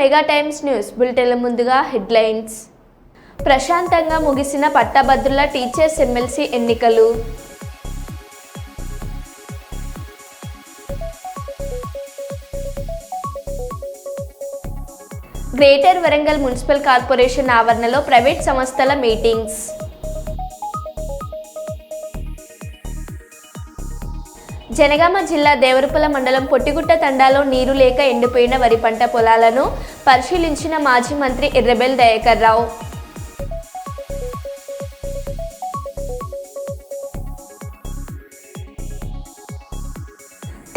Mega times news బులెటిన్ల ముందుగా headlines. ప్రశాంతంగా ముగిసిన పట్టభద్రుల టీచర్స్ ఎమ్మెల్సీ ఎన్నికలు. గ్రేటర్ వరంగల్ మున్సిపల్ కార్పొరేషన్ ఆవరణలో ప్రైవేట్ సంస్థల మీటింగ్స్. జనగామ జిల్లా దేవరపల్లి మండలం పొట్టిగుట్ట తండాలో నీరు లేక ఎండిపోయిన వరి పంట పొలాలను పరిశీలించిన మాజీ మంత్రి Errabelli Dayakar Rao.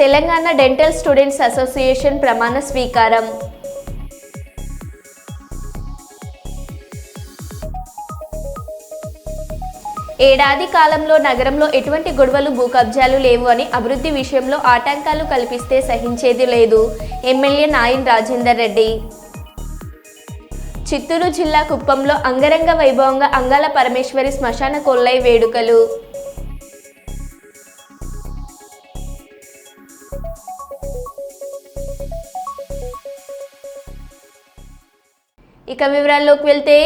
Telangana dental students association ప్రమాణ స్వీకారం. ఏడాది కాలంలో నగరంలో ఎటువంటి గొడవలు భూ కబ్జాలు లేవు అని అభివృద్ధి విషయంలో ఆటంకాలు కల్పిస్తే సహించేది లేదు ఎమ్మెల్యే నాయన్ రాజేందర్ రెడ్డి. చిత్తూరు జిల్లా కుప్పంలో అంగరంగ వైభవంగా అంగాల పరమేశ్వరి శ్మశాన కొల్లై వేడుకలు. ఇక వివరాల్లోకి వెళ్తే,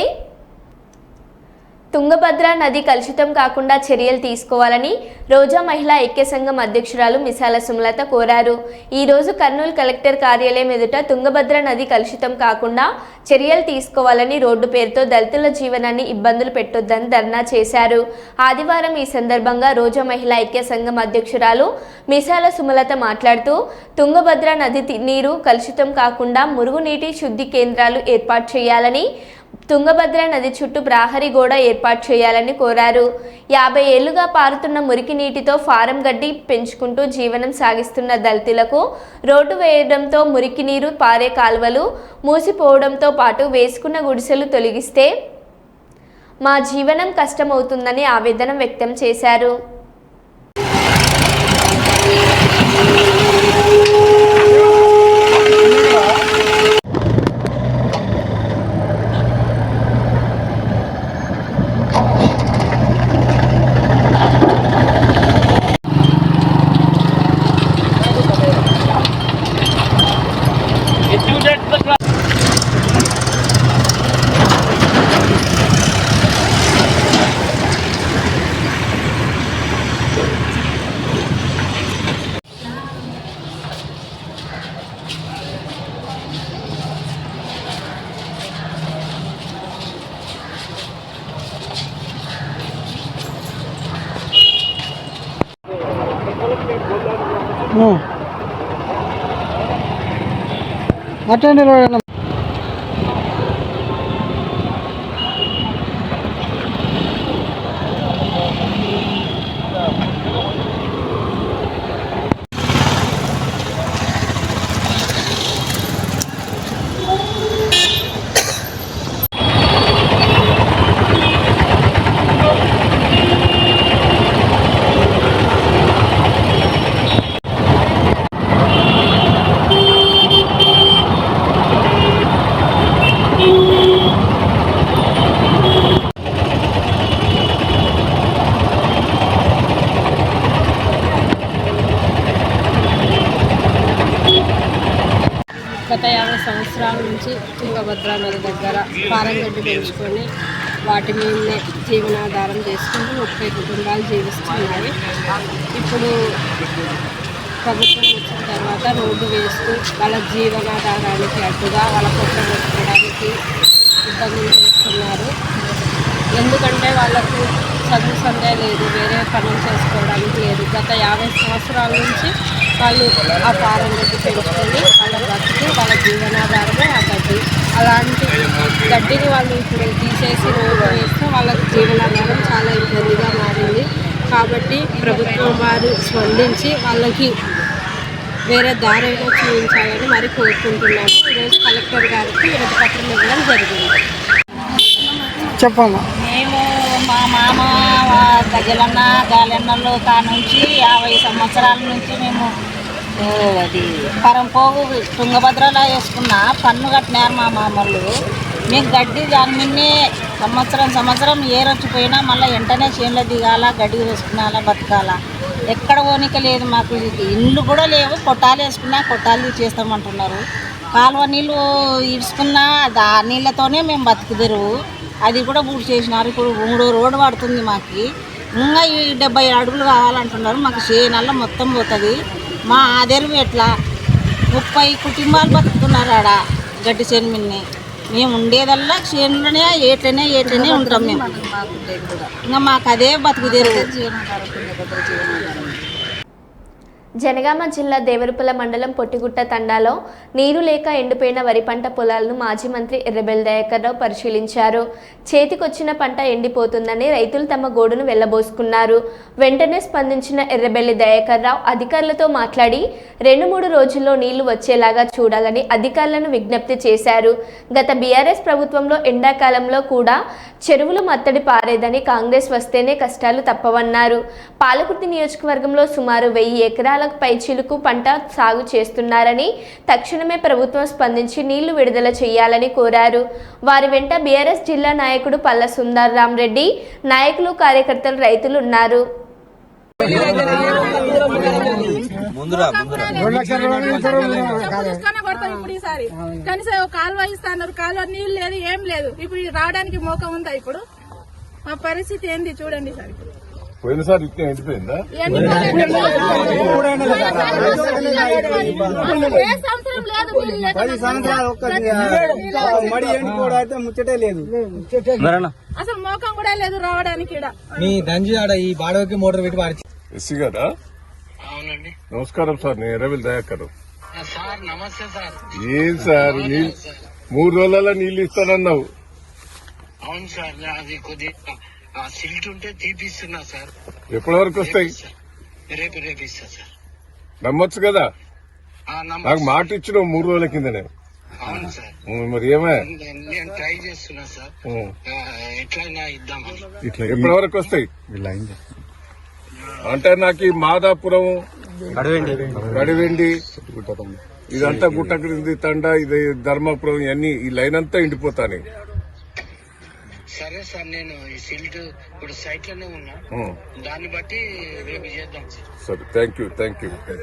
తుంగభద్ర నది కలుషితం కాకుండా చర్యలు తీసుకోవాలని రోజా మహిళా ఐక్య సంఘం అధ్యక్షురాలు మిసాల సుమలత కోరారు. ఈరోజు కర్నూలు కలెక్టర్ కార్యాలయం ఎదుట తుంగభద్ర నది కలుషితం కాకుండా చర్యలు తీసుకోవాలని రోడ్డు పేరుతో దళితుల జీవనాన్ని ఇబ్బందులు పెట్టొద్దని ధర్నా చేశారు. ఆదివారం ఈ సందర్భంగా రోజా మహిళా ఐక్య సంఘం అధ్యక్షురాలు మిసాల సుమలత మాట్లాడుతూ, తుంగభద్ర నది నీరు కలుషితం కాకుండా మురుగునీటి శుద్ధి కేంద్రాలు ఏర్పాటు చేయాలని, తుంగభద్ర నది చుట్టూ ప్రహరీ గోడ ఏర్పాటు చేయాలని కోరారు. 50 ఏళ్లుగా పారుతున్న మురికి నీటితో ఫారం గడ్డి పెంచుకుంటూ జీవనం సాగిస్తున్న దళితులకు రోడ్డు వేయడంతో మురికి నీరు పారే కాలువలు మూసిపోవడంతో పాటు వేసుకున్న గుడిసెలు తొలగిస్తే మా జీవనం కష్టమవుతుందని ఆవేదన వ్యక్తం చేశారు. అటెండ్ గత 50 సంవత్సరాల నుంచి తుంగభద్ర నది దగ్గర పారంగడ్డి పెంచుకొని వాటి మీదనే జీవనాధారం చేసుకుంటూ 30 కుటుంబాలు జీవిస్తున్నాయి. ఇప్పుడు ప్రభుత్వం వచ్చిన తర్వాత రోడ్డు వేస్తూ వాళ్ళ జీవనాధారానికి అడ్డుగా వాళ్ళ పొట్ట పెట్టుకోవడానికి ఇబ్బందులు చేస్తున్నారు. ఎందుకంటే వాళ్ళకు చదువు సందే లేదు, వేరే పనులు చేసుకోవడానికి లేదు. గత 50 సంవత్సరాల నుంచి వాళ్ళు ఆ పారంగడ్డి పెంచుకొని వాళ్ళ బతుకు, వాళ్ళ జీవనాధారమే ఆ గడ్డి. అలాంటి గడ్డిని వాళ్ళు ఇప్పుడు తీసేసి రోడ్డు వేస్తే వాళ్ళ జీవనాధారం చాలా ఇబ్బందిగా మారింది. కాబట్టి ప్రభుత్వం వారు స్పందించి వాళ్ళకి వేరే దారైనా చూపించాలని మరి కోరుకుంటున్నాము. ఈరోజు కలెక్టర్ గారికి వినతి పత్రం ఇవ్వడం జరిగింది. చెప్పమ్మా. మేము మా మామ గజలన్న గాలన్నలో కానుంచి 50 సంవత్సరాల నుంచి మేము అది పరంపోగు తుంగభద్రలో వేసుకున్న పన్ను కట్టినారు మా మామూలు. మేము గడ్డి దాని మీదనే సంవత్సరం ఏరొచ్చిపోయినా మళ్ళీ వెంటనే చేనులో దిగాల, గడ్డి వేసుకున్నాలా, బతకాల. ఎక్కడ ఓనిక లేదు మాకు. ఇండ్లు కూడా లేవు, కొట్టాలు వేసుకున్నా కొట్టాలు చేస్తామంటున్నారు. కాలువ నీళ్ళు ఇడుచుకున్న ఆ నీళ్ళతోనే మేము బతుకుదరు. అది కూడా పూర్తి చేసినారు. ఇప్పుడు 3 రోడ్డు పడుతుంది మాకు. ఇంకా ఈ 70 అడుగులు కావాలంటున్నారు. మాకు చేనల్ల మొత్తం పోతుంది. మా ఆదెరువు ఎట్లా 30 కుటుంబాలు బతుకుతున్నారు ఆడ గడ్డి చేను మిన్ని. మేము ఉండేదల్లా చేనులోనే ఏట్లనే ఉంటాం మేము. ఇంకా మాకు అదే బతుకుదేరు. జనగామ జిల్లా దేవరపల్ల మండలం పొట్టిగుట్ట తండాలో నీరు లేక ఎండిపోయిన వరి పంట పొలాలను మాజీ మంత్రి ఎర్రబెల్లి దయాకర్ రావు పరిశీలించారు. చేతికొచ్చిన పంట ఎండిపోతుందని రైతులు తమ గోడును వెళ్లబోసుకున్నారు. వెంటనే స్పందించిన ఎర్రబెల్లి దయాకర్ రావు అధికారులతో మాట్లాడి 2-3 రోజుల్లో నీళ్లు వచ్చేలాగా చూడాలని అధికారులను విజ్ఞప్తి చేశారు. గత బీఆర్ఎస్ ప్రభుత్వంలో ఎండాకాలంలో కూడా చెరువులు మత్తడి పారేదని, కాంగ్రెస్ వస్తేనే కష్టాలు తప్పవన్నారు. పాలకుర్తి నియోజకవర్గంలో సుమారు 1000 ఎకరాలకు పైచిలుకు పంట సాగు చేస్తున్నారని, తక్షణమే ప్రభుత్వం స్పందించి నీళ్లు విడుదల చేయాలని కోరారు. వారి వెంట బీఆర్ఎస్ జిల్లా నాయకుడు పల్ల సుందర్ రామ్ రెడ్డి, నాయకులు, కార్యకర్తలు, రైతులు ఉన్నారు. కనీసం కాలువ ఇస్తున్నారు. కాలువ నీళ్ళు లేదు, ఏం లేదు. ఇప్పుడు రావడానికి మోకం ఉందా? ఇప్పుడు మా పరిస్థితి ఏంది చూడండి సార్. పోయినసారి ఇట్లా ఎండిపోయిందా? ముచ్చటే లేదు, అసలు మోకం కూడా లేదు రావడానికి. మీ దంజి ఆడ ఈ బాడవకి మోటార్ పెట్టి పారి. ఎస్సీ గారా? అవునండి. నమస్కారం సార్, నేను ఎర్రబెల్లి దయాకర్. సార్ నమస్తే సార్. ఏం సార్ 3 రోజులలో నీళ్లు ఇస్తానన్నావు? అవును సార్, అది కొద్దిగా సిల్ట్ ఉంటే తీపిస్తున్నా సార్. ఎప్పటి వరకు వస్తాయి? రేపు ఇస్తా సార్. నమ్మొచ్చు కదా? నాకు మాట ఇచ్చిన 3 రోజుల కిందనే. అవును సార్. మరి ఏమే నేను ట్రై చేస్తున్నా సార్, ఎట్లయినా ఇద్దామని. ఎప్పటి వరకు వస్తాయి అంటే? నాకు ఈ మాదాపురం, గడివెండి, ఇదంతా గుట్ట క్రింది తండ, ఇది ధర్మాపురం, ఇవన్నీ ఈ లైన్ అంతా ఎండిపోతాను. సరే సార్, నేను ఈ సిల్ట్ ఇప్పుడు సైట్ లోనే ఉన్నా, దాన్ని బట్టి రేపు చేద్దాం సార్. సరే, thank you. Thank you sir.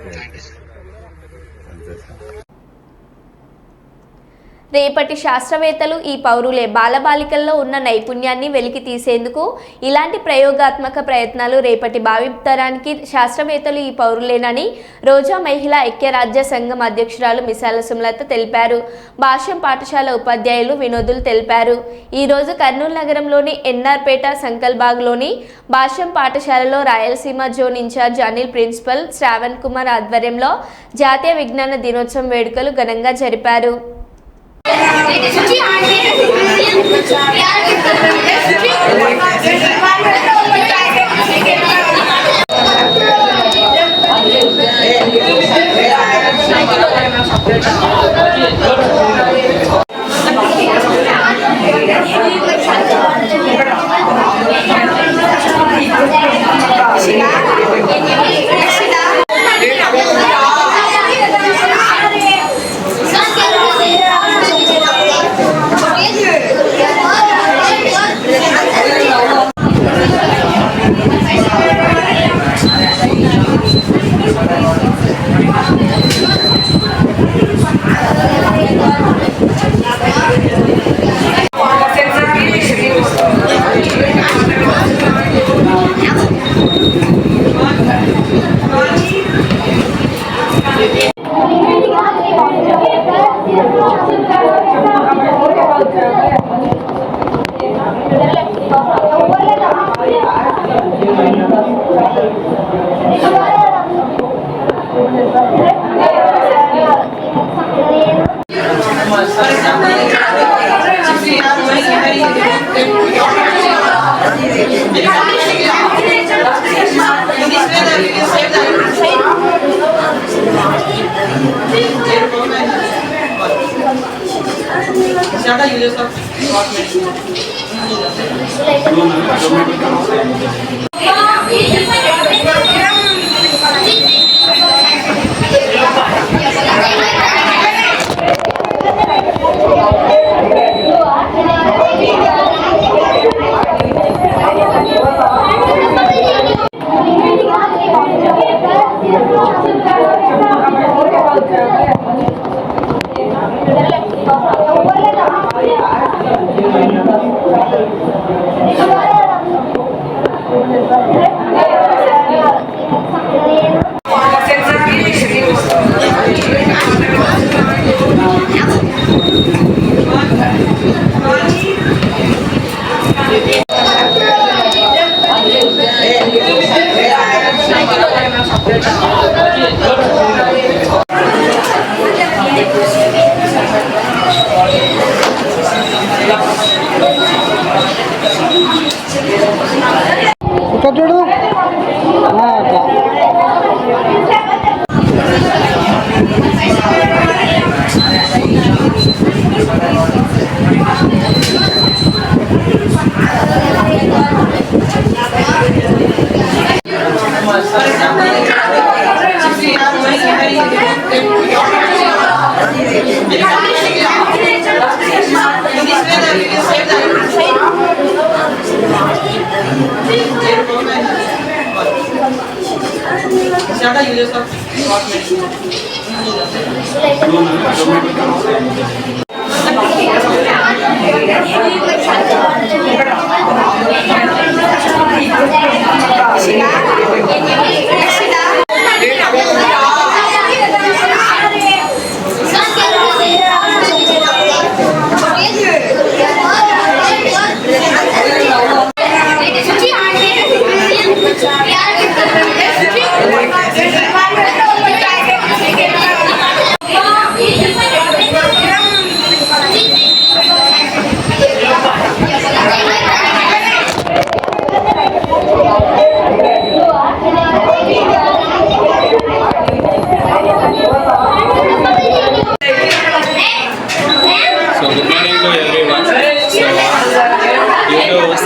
రేపటి శాస్త్రవేత్తలు ఈ పౌరులే. బాలబాలికల్లో ఉన్న నైపుణ్యాన్ని వెలికి తీసేందుకు ఇలాంటి ప్రయోగాత్మక ప్రయత్నాలు రేపటి భావితరానికి శాస్త్రవేత్తలు ఈ పౌరులేనని రోజా మహిళా ఐక్యరాజ్య సంఘం అధ్యక్షురాలు మిసాల సుమలత తెలిపారు. భాష్యం పాఠశాల ఉపాధ్యాయులు వినోదులు తెలిపారు. ఈరోజు కర్నూలు నగరంలోని ఎన్ఆర్పేట సంకల్బాగ్లోని భాష్యం పాఠశాలలో Rayalaseema zone incharge Anil principal Shravan Kumar ఆధ్వర్యంలో జాతీయ విజ్ఞాన దినోత్సవం వేడుకలు ఘనంగా జరిపారు. ఇక్కడ చూడు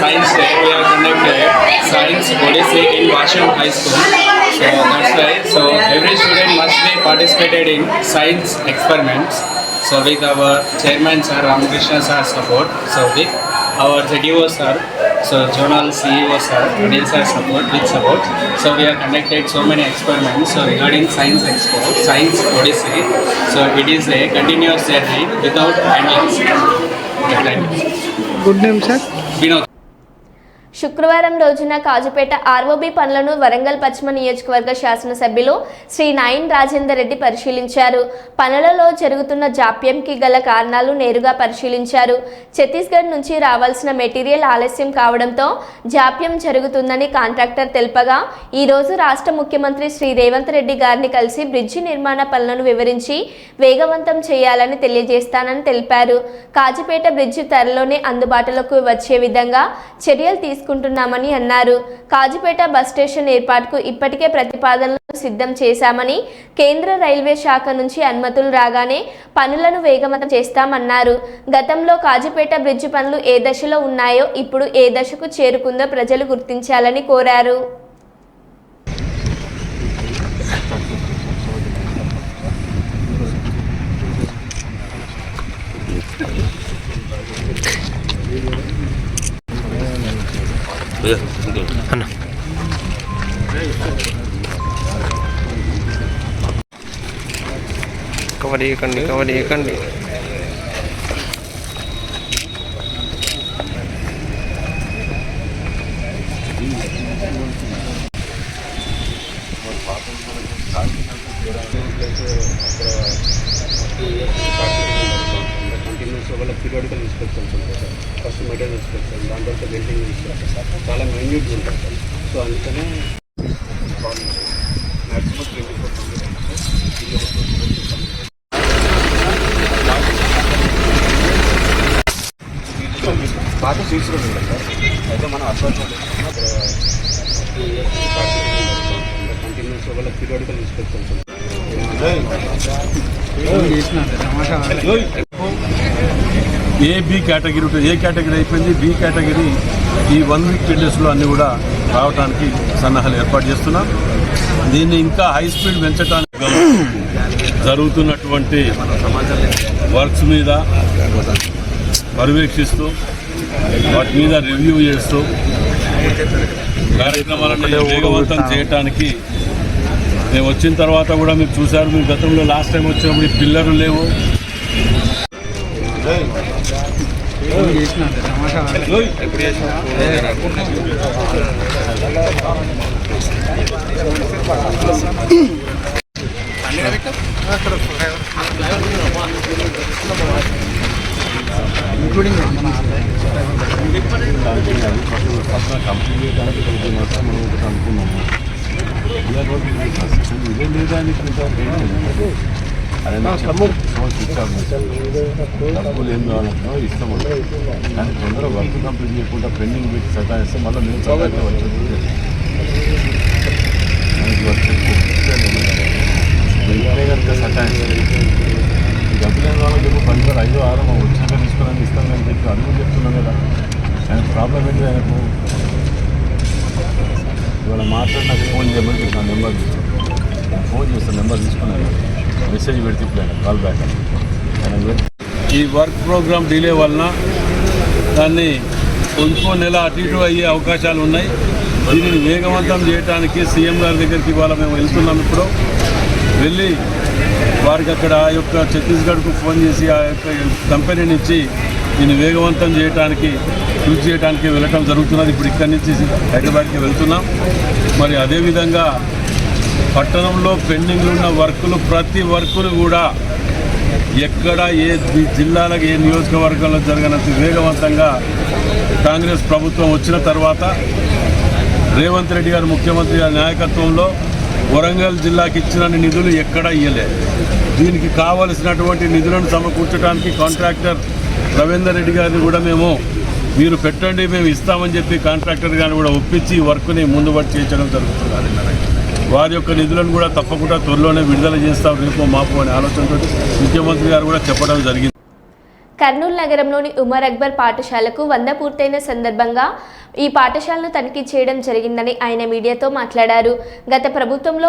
Science Day, we have conducted Science Odyssey in Vasham High School. So that's right. So every student must be participated in science experiments. So with our chairman sir Ramakrishna sir support, so with our ZEO sir, so Zonal CEO sir, Anil sir support, with support. So we have conducted so many experiments. So regarding Science Expo, Science Odyssey, so it is a continuous journey without endings. Good name sir Vinod. శుక్రవారం రోజున Kazipet ROB పనులను వరంగల్ పశ్చిమ నియోజకవర్గ శాసనసభ్యులు Shri nine Rajender Reddy పరిశీలించారు. పనులలో జరుగుతున్న జాప్యంకి గల కారణాలు నేరుగా పరిశీలించారు. ఛత్తీస్గఢ్ నుంచి రావాల్సిన మెటీరియల్ ఆలస్యం కావడంతో జాప్యం జరుగుతుందని కాంట్రాక్టర్ తెలుపగా ఈ రోజు రాష్ట్ర ముఖ్యమంత్రి శ్రీ రేవంత్ రెడ్డి గారిని కలిసి బ్రిడ్జి నిర్మాణ పనులను వివరించి వేగవంతం చేయాలని తెలియజేస్తానని తెలిపారు. కాజుపేట బ్రిడ్జి త్వరలోనే అందుబాటులోకి వచ్చే విధంగా చర్యలు తీసుకుంటున్నామని అన్నారు. కాజుపేట బస్ స్టేషన్ ఏర్పాటుకు ఇప్పటికే ప్రతిపాదనలు సిద్ధం చేశామని, కేంద్ర రైల్వే శాఖ నుంచి అనుమతులు రాగానే పనులను వేగవంతం చేస్తామన్నారు. గతంలో కాజుపేట బ్రిడ్జి పనులు ఏ దశలో ఉన్నాయో ఇప్పుడు ఏ దశకు చేరుకుందో ప్రజలు గుర్తించాలని కోరారు. కవర్ చేయకండి వాళ్ళ పీరియాడికల్ ఇన్స్పెక్షన్స్ ఉంటాయి సార్. ఫస్ట్ మెటీరియల్ ఇన్స్పెక్షన్, దాని తర్వాత వెల్డింగ్ ఇన్స్పెక్షన్, చాలా మైన్యూట్గా ఉంటుంది సార్. సో అందుకనే మ్యాక్సిమం 24 బాగా సీట్స్ కూడా ఉన్నాయి సార్. అయితే మనం అపార్ట్మెంట్ కంటిన్యూస్ వాళ్ళ పీరియాడికల్ ఇన్స్పెక్షన్స్ ఉంటాయి. ఏ బి కేటగిరీ ఉంటుంది, ఏ కేటగిరీ అయిపోయింది, బి కేటగిరీ ఈ 1 వీక్ పీరియడ్స్లో అన్నీ కూడా రావడానికి సన్నాహాలు ఏర్పాటు చేస్తున్నాం. దీన్ని ఇంకా హై స్పీడ్ పెంచడానికి జరుగుతున్నటువంటి వర్క్స్ మీద పర్యవేక్షిస్తూ వాటి మీద రివ్యూ చేస్తూ కార్యక్రమాలను వేగవంతం చేయడానికి మేము వచ్చిన తర్వాత కూడా మీరు చూశారు. మీరు గతంలో లాస్ట్ టైం వచ్చినప్పుడు ఈ పిల్లర్లు లేవు, డబ్బులు ఏం కావాలంటున్నావు ఇస్తాము కానీ తొందరగా వర్క్ కంప్లీట్ చేయకుండా పెండింగ్ పెట్టి సతాయిస్తే మళ్ళీ మేము సతాయితే వచ్చేది కనుక సతాయిస్తాం డబ్బులు ఏం కావాలో చెప్పి 10,000 5 6 వచ్చినాక తీసుకోవడానికి ఇస్తాం అని చెప్పి అడుగు చెప్తున్నాం కదా. ఆయన ప్రాబ్లం ఏంటి? ఆయనకు ఇవాళ మాట్లాడి నాకు ఫోన్ చేయమని చెప్పి నెంబర్ ఫోన్ చేస్తాను, నెంబర్ తీసుకున్నాను, మెసేజ్ పెడితే ఇప్పుడు కాల్ బ్యాక్ అని. ఈ వర్క్ ప్రోగ్రామ్ డిలే వలన దాన్ని ఇంకో నెల అటు ఇటు అయ్యే అవకాశాలు ఉన్నాయి. దీనిని వేగవంతం చేయడానికి సీఎం గారి దగ్గరికి ఇవాళ మేము వెళ్తున్నాం. ఇప్పుడు వెళ్ళి వారికి అక్కడ ఆ యొక్క ఛత్తీస్గఢ్కు ఫోన్ చేసి ఆ యొక్క కంపెనీని ఇచ్చి దీన్ని వేగవంతం చేయడానికి కృషి చేయడానికి వెళ్ళటం జరుగుతున్నది. ఇప్పుడు ఇక్కడి నుంచి హైదరాబాద్కి వెళ్తున్నాం. మరి అదేవిధంగా పట్టణంలో పెండింగ్లు ఉన్న వర్కులు ప్రతి వర్కులు కూడా ఎక్కడ ఏ జిల్లాలకు ఏ నియోజకవర్గంలో జరగనంత వేగవంతంగా కాంగ్రెస్ ప్రభుత్వం వచ్చిన తర్వాత రేవంత్ రెడ్డి గారు ముఖ్యమంత్రి గారి నాయకత్వంలో వరంగల్ జిల్లాకి ఇచ్చిన నిధులు ఎక్కడా ఇవ్వలేదు. దీనికి కావలసినటువంటి నిధులను సమకూర్చడానికి కాంట్రాక్టర్ రవీందర్ రెడ్డి గారిని కూడా మీరు పెట్టండి మేము ఇస్తామని చెప్పి కాంట్రాక్టర్ గారిని కూడా ఒప్పించి ఈ వర్క్ని ముందుబడి చేయించడం జరుగుతుంది. వారి యొక్క నిధులను కూడా తప్పకుండా త్వరలోనే విడుదల చేస్తాం రేపు మాపు అనే ఆలోచనతో ముఖ్యమంత్రి గారు కూడా చెప్పడం జరిగింది. కర్నూలు నగరంలోని ఉమర్ అక్బర్ పాఠశాలకు 100 పూర్తయిన సందర్భంగా ఈ పాఠశాలను తనిఖీ చేయడం జరిగిందని ఆయన మీడియాతో మాట్లాడారు. గత ప్రభుత్వంలో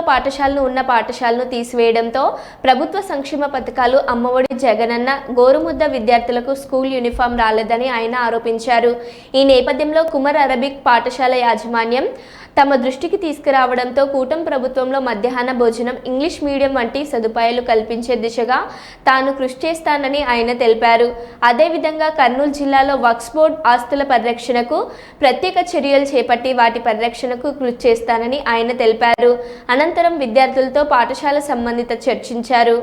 ఉన్న పాఠశాలను తీసివేయడంతో ప్రభుత్వ సంక్షేమ పథకాలు అమ్మఒడి, జగనన్న, గోరుముద్ద విద్యార్థులకు స్కూల్ యూనిఫామ్ రాలేదని ఆయన ఆరోపించారు. ఈ నేపథ్యంలో కుమర్ అరబిక్ పాఠశాల యాజమాన్యం తమ దృష్టికి తీసుకురావడంతో కూటమి ప్రభుత్వంలో మధ్యాహ్న భోజనం, ఇంగ్లీష్ మీడియం వంటి సదుపాయాలు కల్పించే దిశగా తాను కృషి చేస్తానని ఆయన తెలిపారు. అదేవిధంగా కర్నూలు జిల్లాలో వక్ఫ్ బోర్డు ఆస్తుల పరిరక్షణకు ప్రత్యేక చర్యలు చేపట్టి వాటి పరిరక్షణకు కృషి చేస్తానని ఆయన తెలిపారు. అనంతరం విద్యార్థులతో పాఠశాల సంబంధిత చర్చించారు.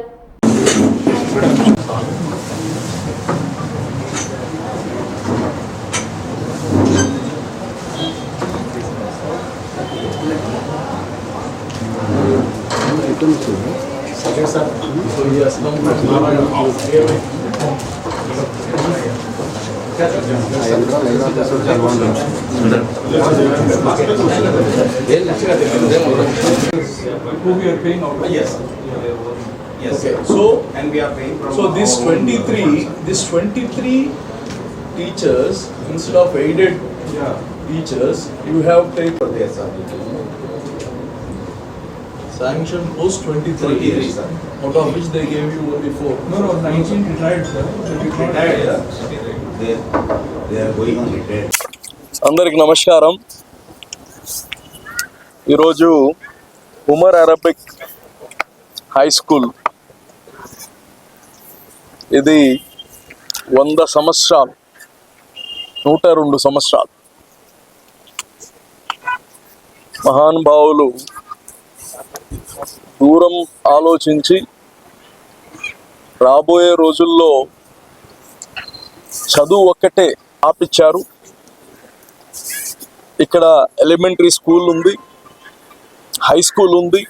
Okay. So and we are paying from this 23 teachers instead of aided teachers you have taken for this sanction post 23 out of which they gave you only 4. No 19 retired sir. Retired. They are going on retired. అందరికి నమస్కారం. ఈరోజు Umar Arabic high school ఇది 100 సంవత్సరాలు, 102 సంవత్సరాలు మహానుభావులు దూరం ఆలోచించి రాబోయే రోజుల్లో చదువు ఒక్కటే ఆపిచ్చారు. ఇక్కడ ఎలిమెంటరీ స్కూల్ ఉంది, హై స్కూల్ ఉంది,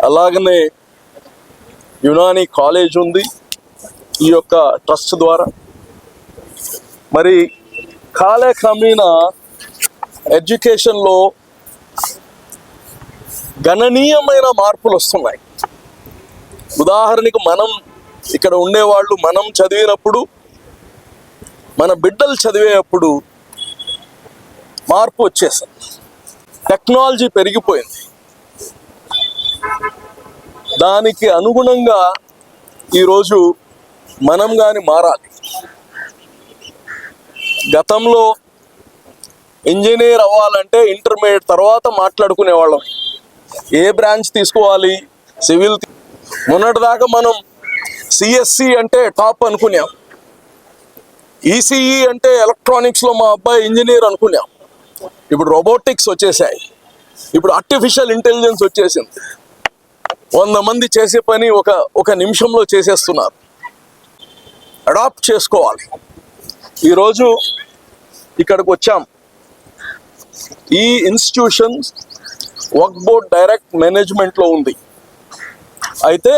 అలాగనే యునాని కాలేజ్ ఉంది ఈ యొక్క ట్రస్ట్ ద్వారా. మరి కాలక్రమేణా ఎడ్యుకేషన్లో గణనీయమైన మార్పులు వస్తున్నాయి. ఉదాహరణకు మనం ఇక్కడ ఉండేవాళ్ళు మనం చదివినప్పుడు, మన బిడ్డలు చదివేటప్పుడు మార్పు వచ్చేసింది. టెక్నాలజీ పెరిగిపోయింది. దానికి అనుగుణంగా ఈరోజు మనం కానీ మారాలి. గతంలో ఇంజనీర్ అవ్వాలంటే ఇంటర్మీడియట్ తర్వాత మాట్లాడుకునేవాళ్ళం, ఏ బ్రాంచ్ తీసుకోవాలి, సివిల్. మొన్నటిదాకా మనం సిఎస్సి అంటే టాప్ అనుకున్నాం, ఈసీఈ అంటే ఎలక్ట్రానిక్స్లో మా అబ్బాయి ఇంజనీర్ అనుకున్నాం. ఇప్పుడు రోబోటిక్స్ వచ్చేసాయి, ఇప్పుడు ఆర్టిఫిషియల్ ఇంటెలిజెన్స్ వచ్చేసింది. 100 మంది చేసే పని ఒక నిమిషంలో చేసేస్తున్నారు. అడాప్ట్ చేసుకోవాలి. ఈరోజు ఇక్కడికి వచ్చాం. ఈ ఇన్స్టిట్యూషన్ వర్క్ బోర్డ్ డైరెక్ట్ మేనేజ్మెంట్లో ఉంది. అయితే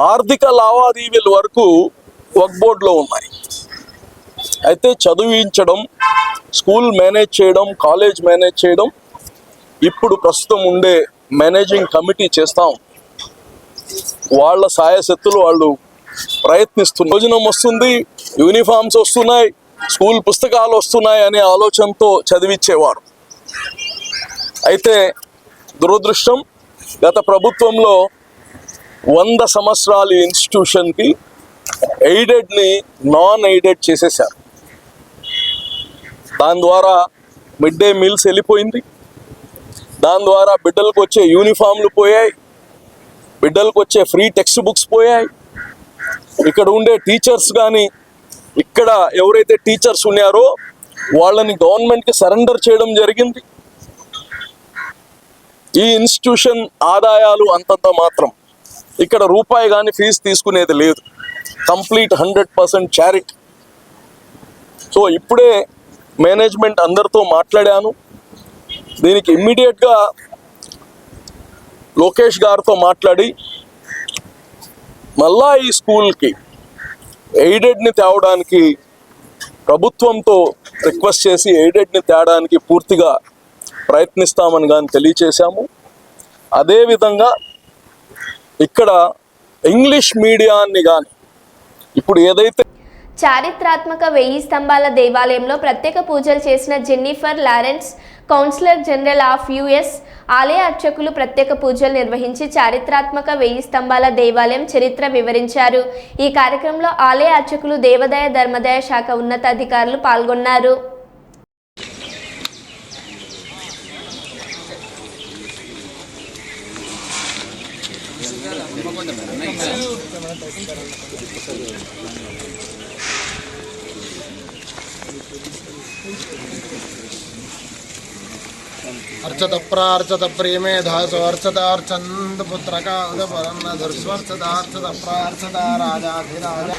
ఆర్థిక లావాదేవీల వరకు వర్క్ బోర్డులో ఉన్నాయి. అయితే చదివించడం, స్కూల్ మేనేజ్ చేయడం, కాలేజ్ మేనేజ్ చేయడం ఇప్పుడు ప్రస్తుతం ఉండే మేనేజింగ్ కమిటీ చేస్తాం. వాళ్ళ సాయశక్తులు వాళ్ళు ప్రయత్నిస్తున్నారు. భోజనం వస్తుంది, యూనిఫామ్స్ వస్తున్నాయి, స్కూల్ పుస్తకాలు వస్తున్నాయి అనే ఆలోచనతో చదివించేవారు. అయితే దురదృష్టం, గత ప్రభుత్వంలో 100 సంవత్సరాల ఇన్స్టిట్యూషన్కి ఎయిడెడ్ని నాన్ ఎయిడెడ్ చేసేశారు. దాని ద్వారా మిడ్ డే మీల్స్ వెళ్ళిపోయింది. దాని ద్వారా బిడ్డలకు వచ్చే యూనిఫామ్లు పోయాయి, బిడ్డలకు వచ్చే ఫ్రీ టెక్స్ట్ బుక్స్ పోయాయి. ఇక్కడ ఉండే టీచర్స్ కానీ, ఇక్కడ ఎవరైతే టీచర్స్ ఉన్నారో వాళ్ళని గవర్నమెంట్కి సరెండర్ చేయడం జరిగింది. ఈ ఇన్స్టిట్యూషన్ ఆదాయాలు అంతంత మాత్రం. ఇక్కడ రూపాయి కానీ ఫీజు తీసుకునేది లేదు. Complete 100% charity. సో ఇప్పుడే మేనేజ్మెంట్ అందరితో మాట్లాడాను. దీనికి ఇమ్మీడియట్గా లోకేష్ గారితో మాట్లాడి మళ్ళా ఈ స్కూల్కి ఎయిడెడ్ని తేవడానికి ప్రభుత్వంతో రిక్వెస్ట్ చేసి ఎయిడెడ్ని తేవడానికి పూర్తిగా ప్రయత్నిస్తామని కానీ తెలియచేశాము. అదేవిధంగా ఇక్కడ ఇంగ్లీష్ మీడియాన్ని కానీ ఇప్పుడు ఏదైతే చారిత్రాత్మక 1000 స్తంభాల దేవాలయంలో ప్రత్యేక పూజలు చేసిన Jennifer Lawrence, councillor general of US ఆలయ అర్చకులు ప్రత్యేక పూజలు నిర్వహించి చారిత్రాత్మక 1000 స్తంభాల దేవాలయం చరిత్ర వివరించారు. ఈ కార్యక్రమంలో ఆలయ అర్చకులు, దేవాదాయ ధర్మాదాయ శాఖ ఉన్నతాధికారులు పాల్గొన్నారు. अर्चत प्रार्चत प्रेमे धासो अर्चत अर्चंद पुत्रक उदपरन्न धुर्स्वर्चत अर्चत प्रार्चत राजाधिराज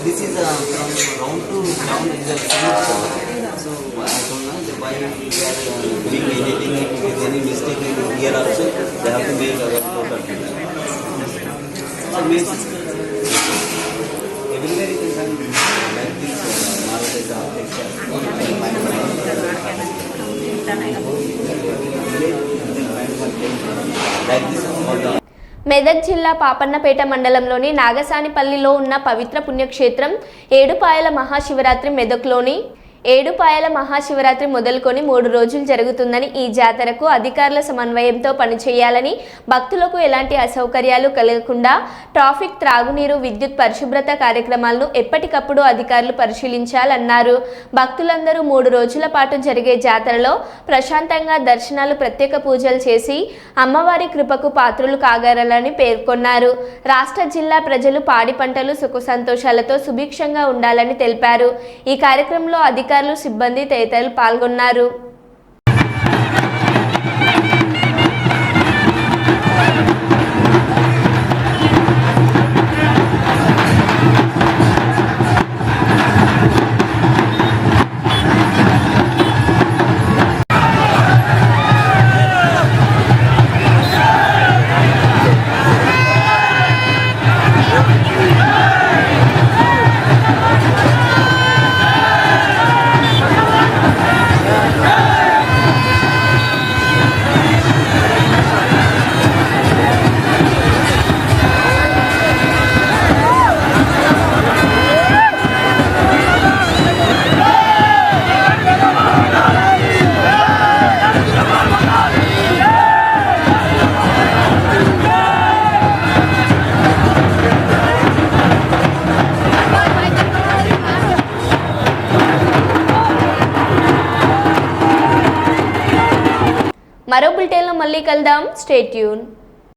This is from round to round is a so I don't know why we are doing anything. If there is any mistake here also, they have to make our total. So means everywhere you can find like this Maharashtra architecture. Like this all the Medak జిల్లా పాపన్నపేట మండలంలోని నాగసానిపల్లిలో ఉన్న పవిత్ర పుణ్యక్షేత్రం ఏడుపాయల మహాశివరాత్రి మెదక్లోని ఏడుపాయల మహాశివరాత్రి మొదలుకొని 3 రోజులు జరుగుతుందని, ఈ జాతరకు అధికారుల సమన్వయంతో పనిచేయాలని, భక్తులకు ఎలాంటి అసౌకర్యాలు కలగకుండా ట్రాఫిక్, త్రాగునీరు, విద్యుత్, పరిశుభ్రత కార్యక్రమాలను ఎప్పటికప్పుడు అధికారులు పరిశీలించాలన్నారు. భక్తులందరూ 3 రోజుల పాటు జరిగే జాతరలో ప్రశాంతంగా దర్శనాలు, ప్రత్యేక పూజలు చేసి అమ్మవారి కృపకు పాత్రులు కాగలరని పేర్కొన్నారు. రాష్ట్ర, జిల్లా ప్రజలు పాడి పంటలు సుఖ సంతోషాలతో సుభిక్షంగా ఉండాలని తెలిపారు. ఈ కార్యక్రమంలో అధికారులు, సిబ్బంది తదితరులు పాల్గొన్నారు. మరో బులెటిన్లో మళ్ళీ కలుద్దాం. Stay tune.